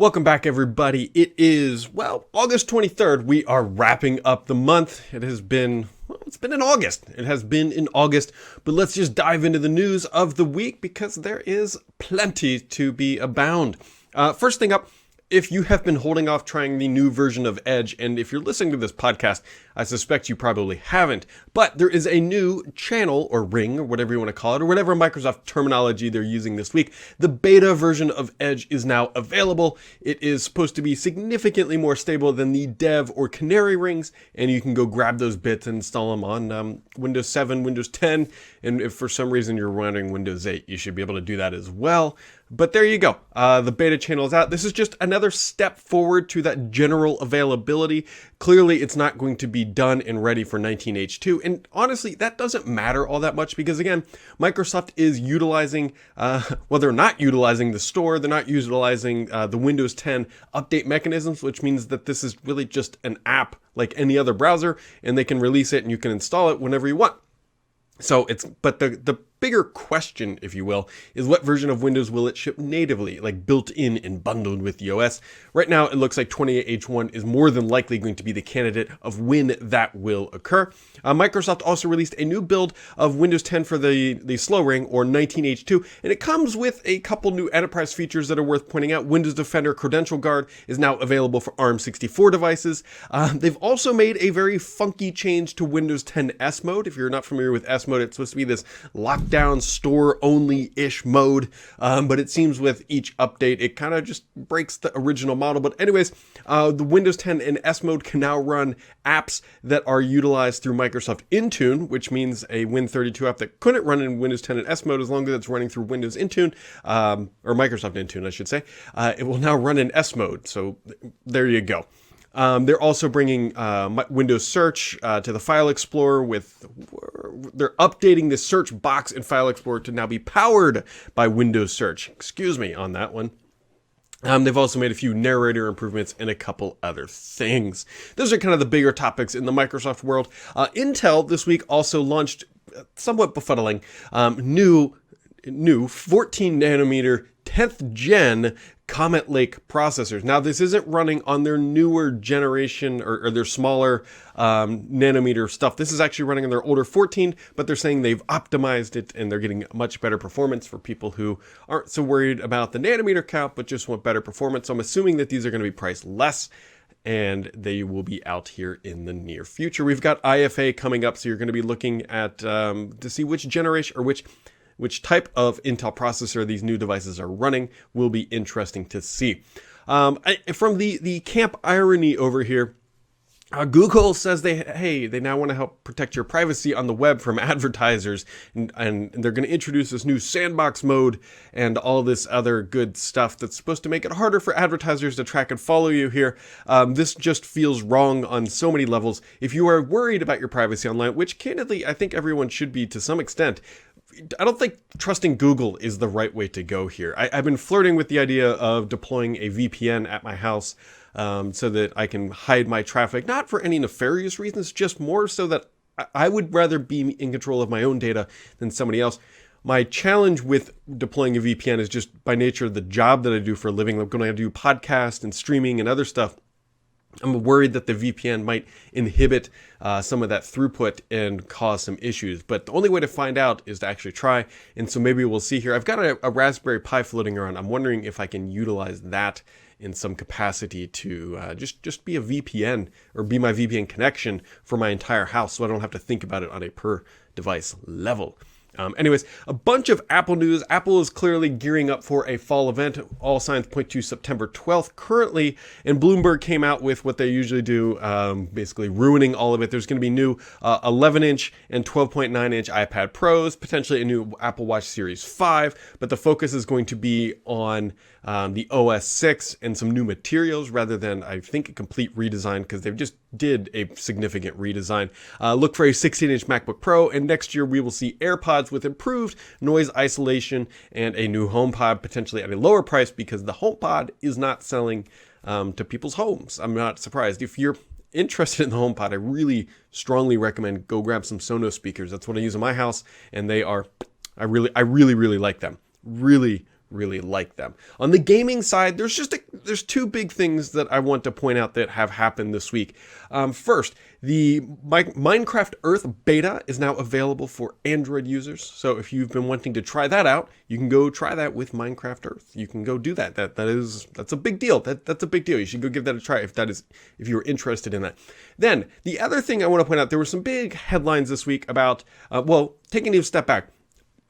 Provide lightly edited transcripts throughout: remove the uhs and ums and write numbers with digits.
Welcome back, everybody. It is, August 23rd. We are wrapping up the month. It's been in August. It has been in August, but let's just dive into the news of the week because there is plenty to be abound. First thing up, if you have been holding off trying the new version of Edge, and if you're listening to this podcast, I suspect you probably haven't, but there is a new channel, or ring, or whatever you want to call it, or whatever Microsoft terminology they're using this week. The beta version of Edge is now available. It is supposed to be significantly more stable than the Dev or Canary rings, and you can go grab those bits and install them on Windows 7, Windows 10, and if for some reason you're running Windows 8, you should be able to do that as well. But there you go. The beta channel is out. This is just another step forward to that general availability. Clearly, it's not going to be done and ready for 19H2. And honestly, that doesn't matter all that much because, again, Microsoft is utilizing, they're not utilizing the store. They're not utilizing the Windows 10 update mechanisms, which means that this is really just an app like any other browser, and they can release it and you can install it whenever you want. So but the bigger question, if you will, is what version of Windows will it ship natively, like built in and bundled with the OS? Right now, it looks like 28H1 is more than likely going to be the candidate of when that will occur. Microsoft also released a new build of Windows 10 for the slow ring, or 19H2, and it comes with a couple new enterprise features that are worth pointing out. Windows Defender Credential Guard is now available for ARM64 devices. They've also made a very funky change to Windows 10 S mode. If you're not familiar with S mode, it's supposed to be this lockdown store only-ish mode, but it seems with each update it kind of just breaks the original model. But anyways, the Windows 10 and S mode can now run apps that are utilized through Microsoft Intune, which means a Win32 app that couldn't run in Windows 10 and S mode, as long as it's running through Windows Intune, or Microsoft Intune I should say, it will now run in S mode. So there you go. They're also bringing Windows Search to the File Explorer they're updating the search box in File Explorer to now be powered by Windows Search. Excuse me on that one. They've also made a few narrator improvements and a couple other things. Those are kind of the bigger topics in the Microsoft world. Intel this week also launched, somewhat befuddling, new 14 nanometer 10th gen Comet Lake processors. Now, this isn't running on their newer generation or their smaller nanometer stuff. This is actually running on their older 14, but they're saying they've optimized it and they're getting much better performance for people who aren't so worried about the nanometer count, but just want better performance. So I'm assuming that these are going to be priced less, and they will be out here in the near future. We've got IFA coming up, so you're going to be looking at to see which generation or which type of Intel processor these new devices are running. Will be interesting to see. From the camp irony over here, Google says they now want to help protect your privacy on the web from advertisers, and they're going to introduce this new sandbox mode and all this other good stuff that's supposed to make it harder for advertisers to track and follow you here. This just feels wrong on so many levels. If you are worried about your privacy online, which candidly I think everyone should be to some extent, I don't think trusting Google is the right way to go here. I've been flirting with the idea of deploying a VPN at my house so that I can hide my traffic, not for any nefarious reasons, just more so that I would rather be in control of my own data than somebody else. My challenge with deploying a VPN is just by nature of the job that I do for a living. I'm going to do podcasts and streaming and other stuff. I'm worried that the VPN might inhibit some of that throughput and cause some issues. But the only way to find out is to actually try. And so maybe we'll see here. I've got a Raspberry Pi floating around. I'm wondering if I can utilize that in some capacity to just be a VPN or be my VPN connection for my entire house, so I don't have to think about it on a per device level. Anyways, a bunch of Apple news. Apple is clearly gearing up for a fall event. All signs point to September 12th currently, and Bloomberg came out with what they usually do, basically ruining all of it. There's going to be new 11-inch and 12.9-inch iPad Pros, potentially a new Apple Watch Series 5, but the focus is going to be on the OS 6 and some new materials rather than, I think, a complete redesign, because they've just did a significant redesign. Look for a 16-inch MacBook Pro, and next year we will see AirPods with improved noise isolation and a new HomePod, potentially at a lower price, because the HomePod is not selling to people's homes. I'm not surprised. If you're interested in the HomePod, I really strongly recommend go grab some Sonos speakers. That's what I use in my house, and they are, I really like them. Really really like them. On the gaming side, there's two big things that I want to point out that have happened this week. First, the Minecraft Earth beta is now available for Android users. So if you've been wanting to try that out, you can go try that with Minecraft Earth. You can go do that. That's a big deal. That's a big deal. You should go give that a try if you're interested in that. Then the other thing I want to point out, there were some big headlines this week about taking a step back.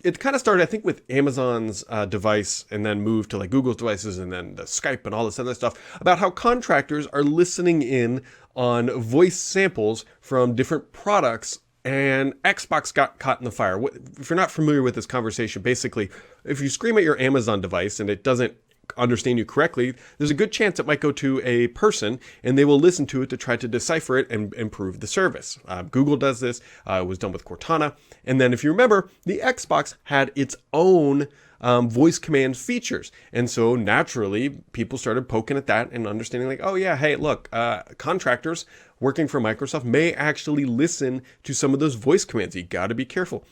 It kind of started, I think, with Amazon's device and then moved to like Google's devices and then the Skype and all this other stuff about how contractors are listening in on voice samples from different products, and Xbox got caught in the fire. If you're not familiar with this conversation, basically, if you scream at your Amazon device and it doesn't understand you correctly, there's a good chance it might go to a person and they will listen to it to try to decipher it and improve the service. Google does this. It was done with Cortana. And then if you remember, the Xbox had its own voice command features. And so naturally, people started poking at that and understanding like, oh yeah, hey, look, contractors working for Microsoft may actually listen to some of those voice commands. You got to be careful.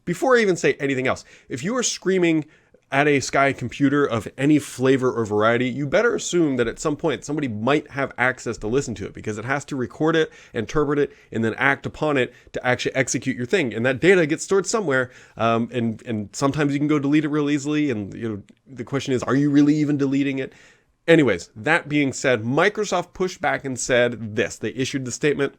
Before I even say anything else, if you are screaming at a Sky computer of any flavor or variety, you better assume that at some point somebody might have access to listen to it, because it has to record it, interpret it, and then act upon it to actually execute your thing. And that data gets stored somewhere, and sometimes you can go delete it real easily. And the question is, are you really even deleting it? Anyways, that being said, Microsoft pushed back and said this. They issued the statement.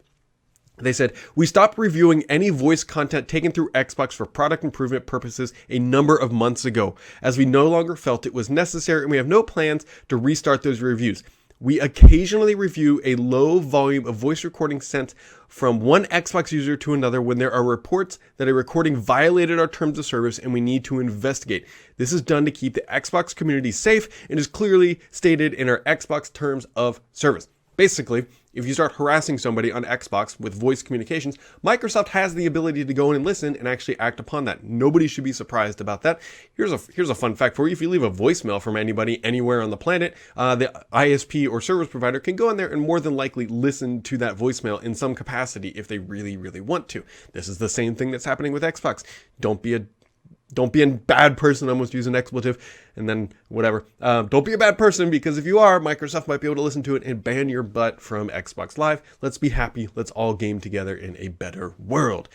They said, we stopped reviewing any voice content taken through Xbox for product improvement purposes a number of months ago, as we no longer felt it was necessary, and we have no plans to restart those reviews. We occasionally review a low volume of voice recordings sent from one Xbox user to another when there are reports that a recording violated our terms of service and we need to investigate. This is done to keep the Xbox community safe and is clearly stated in our Xbox terms of service. Basically, if you start harassing somebody on Xbox with voice communications, Microsoft has the ability to go in and listen and actually act upon that. Nobody should be surprised about that. Here's a fun fact for you. If you leave a voicemail from anybody anywhere on the planet, the ISP or service provider can go in there and more than likely listen to that voicemail in some capacity if they really, really want to. This is the same thing that's happening with Xbox. Don't be a bad person. I almost use an expletive and then whatever. Don't be a bad person, because if you are, Microsoft might be able to listen to it and ban your butt from Xbox Live. Let's be happy. Let's all game together in a better world.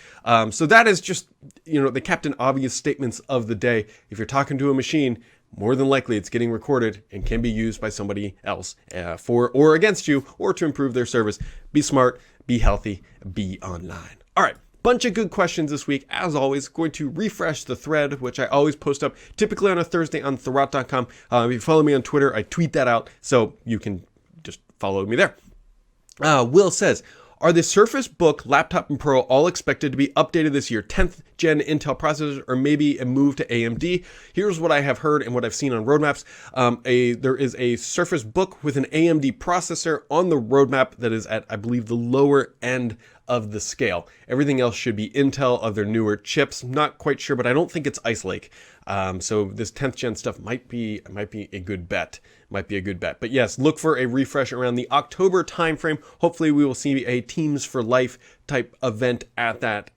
So that is just, the Captain Obvious statements of the day. If you're talking to a machine, more than likely it's getting recorded and can be used by somebody else for or against you, or to improve their service. Be smart, be healthy, be online. All right. Bunch of good questions this week. As always, going to refresh the thread, which I always post up typically on a Thursday on Thurrott.com. If you follow me on Twitter, I tweet that out, so you can just follow me there. Will says, are the Surface Book, Laptop, and Pro all expected to be updated this year? 10th gen Intel processors, or maybe a move to AMD? Here's what I have heard and what I've seen on roadmaps. There is a Surface Book with an AMD processor on the roadmap that is at, I believe, the lower end of the scale. Everything else should be Intel of their newer chips. Not quite sure, but I don't think it's Ice Lake. So this 10th gen stuff might be a good bet. But yes, look for a refresh around the October timeframe. Hopefully we will see a Teams for Life type event at that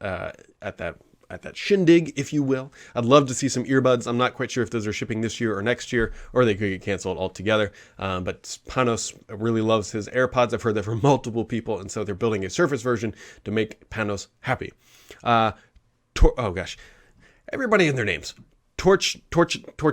shindig, if you will. I'd love to see some earbuds. I'm not quite sure if those are shipping this year or next year, or they could get canceled altogether. But Panos really loves his AirPods. I've heard that from multiple people, and so they're building a Surface version to make Panos happy. Everybody and their names. Torch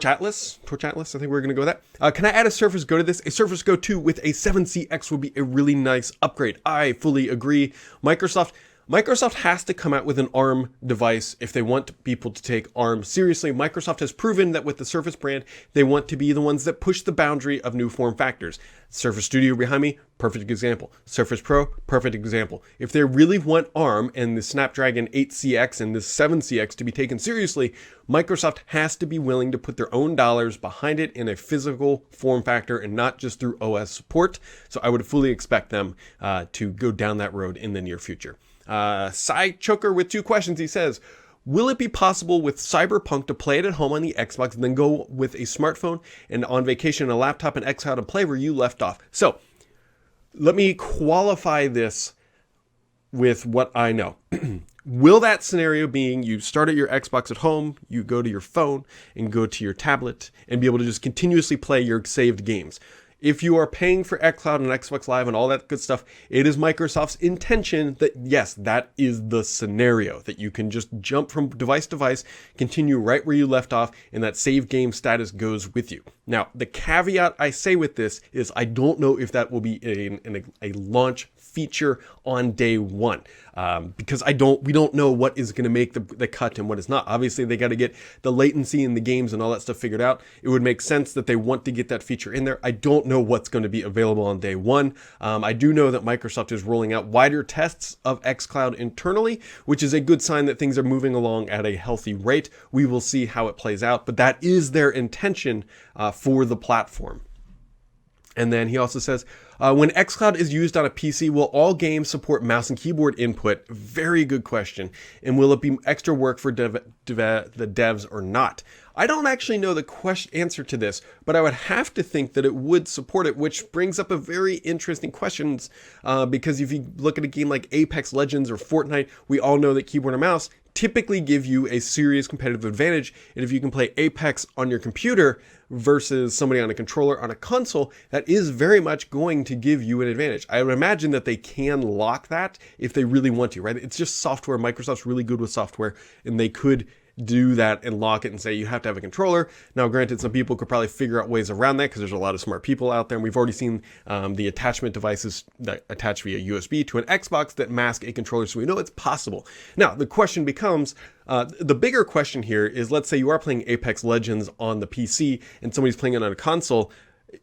Atlas, I think we're going to go with that. Can I add a Surface Go to this? A Surface Go 2 with a 7CX would be a really nice upgrade. I fully agree. Microsoft has to come out with an ARM device if they want people to take ARM seriously. Microsoft has proven that with the Surface brand, they want to be the ones that push the boundary of new form factors. Surface Studio behind me, perfect example. Surface Pro, perfect example. If they really want ARM and the Snapdragon 8CX and the 7CX to be taken seriously, Microsoft has to be willing to put their own dollars behind it in a physical form factor and not just through OS support. So I would fully expect them to go down that road in the near future. Cy Choker with 2 questions. He says, will it be possible with Cyberpunk to play it at home on the Xbox and then go with a smartphone and on vacation a laptop and xCloud and play where you left off? So let me qualify this with what I know. Will that scenario being you start at your Xbox at home, you go to your phone and go to your tablet and be able to just continuously play your saved games? If you are paying for xCloud and Xbox Live and all that good stuff, it is Microsoft's intention that, yes, that is the scenario, that you can just jump from device to device, continue right where you left off, and that save game status goes with you. Now, the caveat I say with this is I don't know if that will be a launch feature on day one, because we don't know what is going to make the cut and what is not. Obviously, they got to get the latency in the games and all that stuff figured out. It would make sense that they want to get that feature in there. I don't know what's going to be available on day one. I do know that Microsoft is rolling out wider tests of xCloud internally, which is a good sign that things are moving along at a healthy rate. We will see how it plays out, but that is their intention for the platform. And then he also says, when xCloud is used on a PC, will all games support mouse and keyboard input? Very good question. And will it be extra work for the devs or not? I don't actually know the answer to this, but I would have to think that it would support it, which brings up a very interesting question, because if you look at a game like Apex Legends or Fortnite, we all know that keyboard and mouse typically give you a serious competitive advantage. And if you can play Apex on your computer versus somebody on a controller on a console, that is very much going to give you an advantage. I would imagine that they can lock that if they really want to, right? It's just software. Microsoft's really good with software, and they could do that and lock it and say you have to have a controller. Now, granted, some people could probably figure out ways around that because there's a lot of smart people out there, and we've already seen the attachment devices that attach via USB to an Xbox that mask a controller, so we know it's possible. Now, the question becomes, the bigger question here is, let's say you are playing Apex Legends on the PC and somebody's playing it on a console.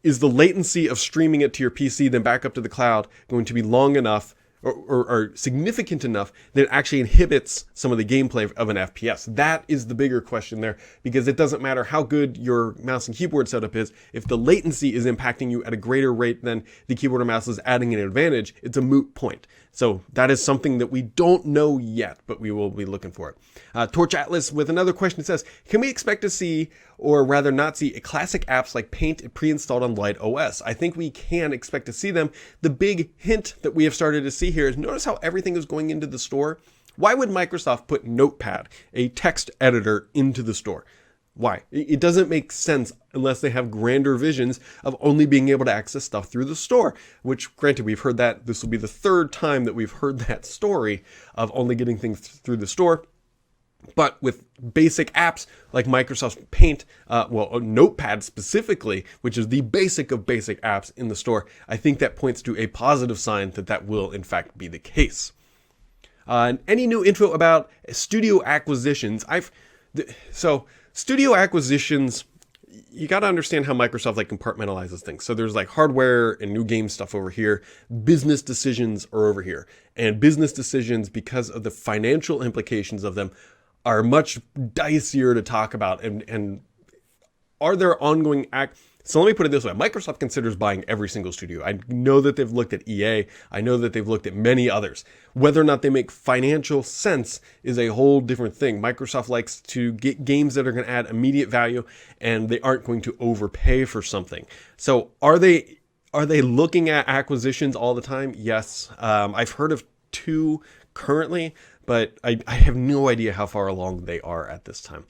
Is the latency of streaming it to your PC then back up to the cloud going to be long enough or significant enough that it actually inhibits some of the gameplay of an FPS? That is the bigger question there, because it doesn't matter how good your mouse and keyboard setup is. If the latency is impacting you at a greater rate than the keyboard or mouse is adding an advantage, it's a moot point. So that is something that we don't know yet, but we will be looking for it. Torch Atlas with another question says, can we expect to see, or rather not see, classic apps like Paint pre-installed on Light OS? I think we can expect to see them. The big hint that we have started to see here is, notice how everything is going into the store. Why would Microsoft put Notepad, a text editor, into the store? Why? It doesn't make sense unless they have grander visions of only being able to access stuff through the store, which, granted, we've heard that. This will be the third time that we've heard that story of only getting things through the store. But with basic apps like Microsoft Paint, Notepad specifically, which is the basic of basic apps in the store, I think that points to a positive sign that that will, in fact, be the case. Any new info about studio acquisitions? Studio acquisitions, you got to understand how Microsoft compartmentalizes things. So there's hardware and new game stuff over here. Business decisions are over here. And business decisions, because of the financial implications of them, are much dicier to talk about. And are there ongoing So let me put it this way. Microsoft considers buying every single studio. I know that they've looked at EA. I know that they've looked at many others. Whether or not they make financial sense is a whole different thing. Microsoft likes to get games that are going to add immediate value, and they aren't going to overpay for something. So are they looking at acquisitions all the time? Yes. I've heard of 2 currently, but I have no idea how far along they are at this time.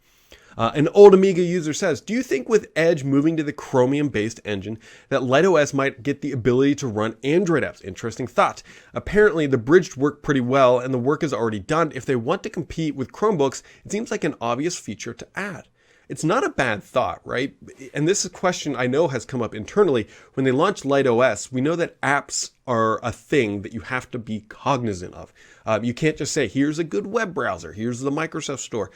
An old Amiga user says, do you think with Edge moving to the Chromium-based engine that Light OS might get the ability to run Android apps? Interesting thought. Apparently, the bridged work pretty well, and the work is already done. If they want to compete with Chromebooks, it seems like an obvious feature to add. It's not a bad thought, right? And this is a question I know has come up internally. When they launched Light OS, we know that apps are a thing that you have to be cognizant of. You can't just say, here's a good web browser, here's the Microsoft Store.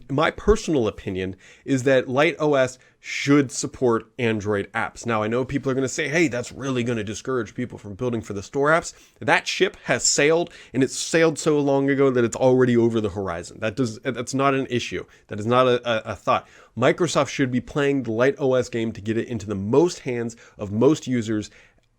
My personal opinion is that Light OS should support Android apps. Now, I know people are going to say, hey, that's really going to discourage people from building for the store apps. That ship has sailed, and it's sailed so long ago that it's already over the horizon. That's not an issue. That is not a thought. Microsoft should be playing the Light OS game to get it into the most hands of most users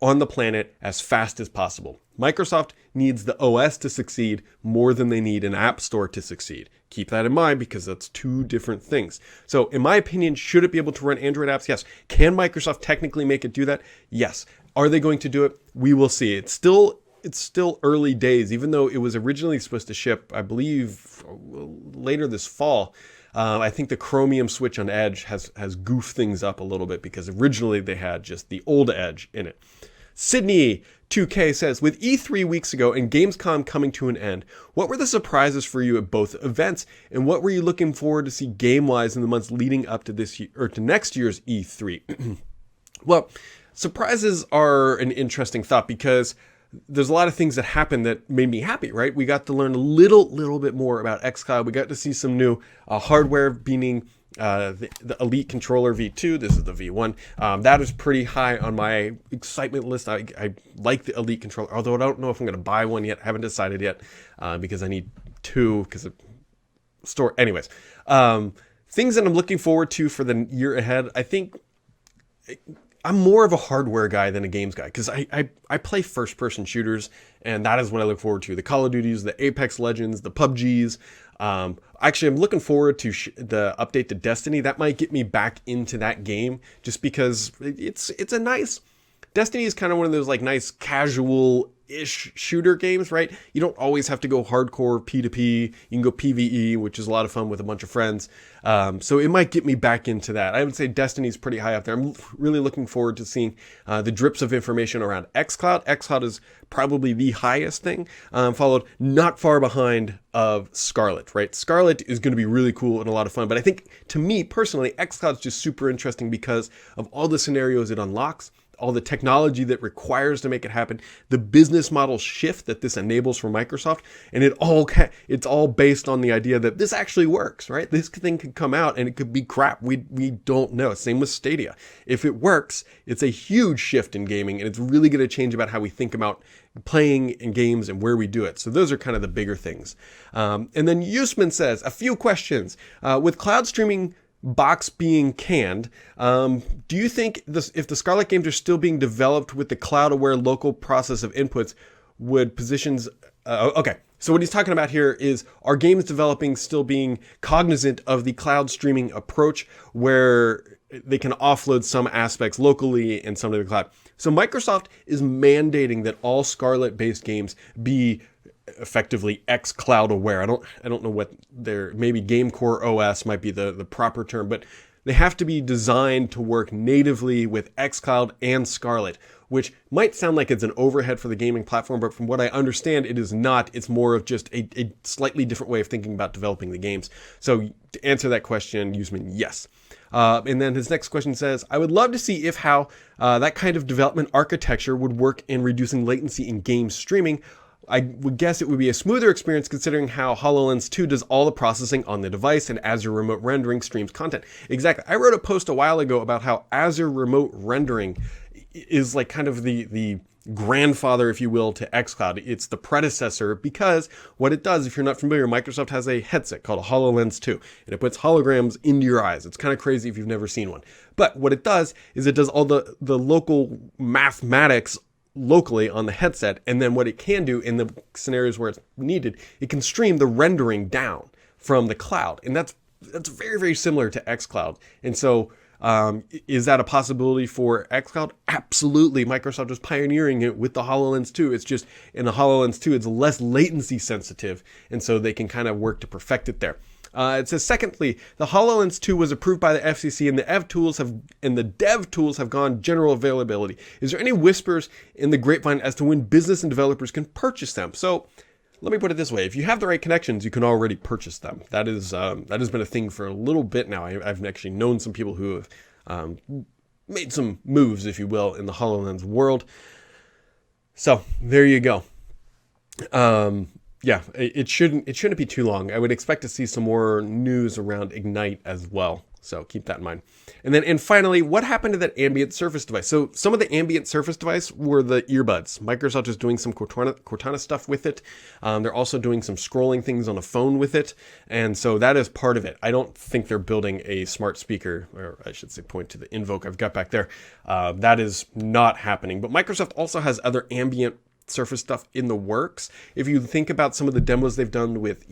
on the planet as fast as possible. Microsoft needs the OS to succeed more than they need an app store to succeed. Keep that in mind, because that's 2 different things. So in my opinion, should it be able to run Android apps? Yes. Can Microsoft technically make it do that? Yes. Are they going to do it? We will see. It's still it's still early days, even though it was originally supposed to ship, I believe, later this fall. I think the Chromium Switch on Edge has goofed things up a little bit because originally they had just the old Edge in it. Sydney 2K says, with E3 weeks ago and Gamescom coming to an end, what were the surprises for you at both events, and what were you looking forward to see game-wise in the months leading up to this year, or to next year's E3? Well, surprises are an interesting thought because there's a lot of things that happened that made me happy, right? We got to learn a little bit more about xCloud. We got to see some new hardware, meaning the Elite Controller V2. This is the V1. That is pretty high on my excitement list. I like the Elite Controller, although I don't know if I'm going to buy one yet. I haven't decided yet because I need two because of store. Anyways, things that I'm looking forward to for the year ahead. I think I'm more of a hardware guy than a games guy because I play first-person shooters, and that is what I look forward to. The Call of Duties, the Apex Legends, the PUBGs. Actually, I'm looking forward to the update to Destiny. That might get me back into that game just because it's a nice... Destiny is kind of one of those like nice casual-ish shooter games, right? You don't always have to go hardcore P2P. You can go PvE, which is a lot of fun with a bunch of friends. So it might get me back into that. I would say Destiny's pretty high up there. I'm really looking forward to seeing the drips of information around xCloud. xCloud is probably the highest thing, followed not far behind of Scarlet, right? Scarlet is going to be really cool and a lot of fun. But I think, to me personally, xCloud is just super interesting because of all the scenarios it unlocks, all the technology that requires to make it happen, the business model shift that this enables for Microsoft, and it's all based on the idea that this actually works, right? This thing could come out and it could be crap. We don't know. Same with Stadia. If it works, it's a huge shift in gaming, and it's really going to change about how we think about playing in games and where we do it. So those are kind of the bigger things. And then Usman says, a few questions. With cloud streaming box being canned, do you think if the Scarlet games are still being developed with the cloud-aware local process of inputs, would positions... okay, so what he's talking about here is, are games developing still being cognizant of the cloud streaming approach where they can offload some aspects locally and some to the cloud? So Microsoft is mandating that all Scarlet-based games be effectively xCloud aware. I don't know what maybe GameCore OS might be the proper term, but they have to be designed to work natively with xCloud and Scarlet, which might sound like it's an overhead for the gaming platform, but from what I understand, it is not. It's more of just a slightly different way of thinking about developing the games. So to answer that question, Usman, yes. And then his next question says, I would love to see how that kind of development architecture would work in reducing latency in game streaming. I would guess it would be a smoother experience considering how HoloLens 2 does all the processing on the device and Azure Remote Rendering streams content. Exactly. I wrote a post a while ago about how Azure Remote Rendering is like kind of the grandfather, if you will, to xCloud. It's the predecessor because what it does, if you're not familiar, Microsoft has a headset called a HoloLens 2, and it puts holograms into your eyes. It's kind of crazy if you've never seen one. But what it does is it does all the local mathematics locally on the headset, and then what it can do in the scenarios where it's needed, it can stream the rendering down from the cloud, and that's very, very similar to xCloud. And so is that a possibility for xCloud? Absolutely. Microsoft is pioneering it with the HoloLens 2. It's just in the HoloLens 2 it's less latency sensitive, and so they can kind of work to perfect it there. It says, secondly, the HoloLens 2 was approved by the FCC and the dev tools have gone general availability. Is there any whispers in the grapevine as to when business and developers can purchase them? So let me put it this way. If you have the right connections, you can already purchase them. That has been a thing for a little bit now. I've actually known some people who have made some moves, if you will, in the HoloLens world. So there you go. Yeah, it shouldn't be too long. I would expect to see some more news around Ignite as well. So keep that in mind. And finally, what happened to that ambient surface device? So some of the ambient surface device were the earbuds. Microsoft is doing some Cortana stuff with it. They're also doing some scrolling things on a phone with it. And so that is part of it. I don't think they're building a smart speaker, or I should say point to the Invoke I've got back there. That is not happening. But Microsoft also has other ambient Surface stuff in the works. If you think about some of the demos they've done with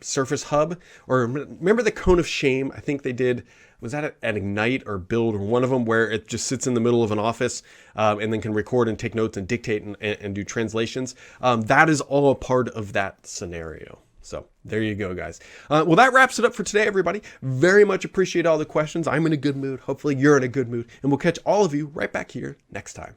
Surface Hub, or remember the Cone of Shame? I think they did, was that at Ignite or Build, or one of them, where it just sits in the middle of an office and then can record and take notes and dictate and do translations. That is all a part of that scenario. So there you go, guys. Well, that wraps it up for today, everybody. Very much appreciate all the questions. I'm in a good mood. Hopefully you're in a good mood. And we'll catch all of you right back here next time.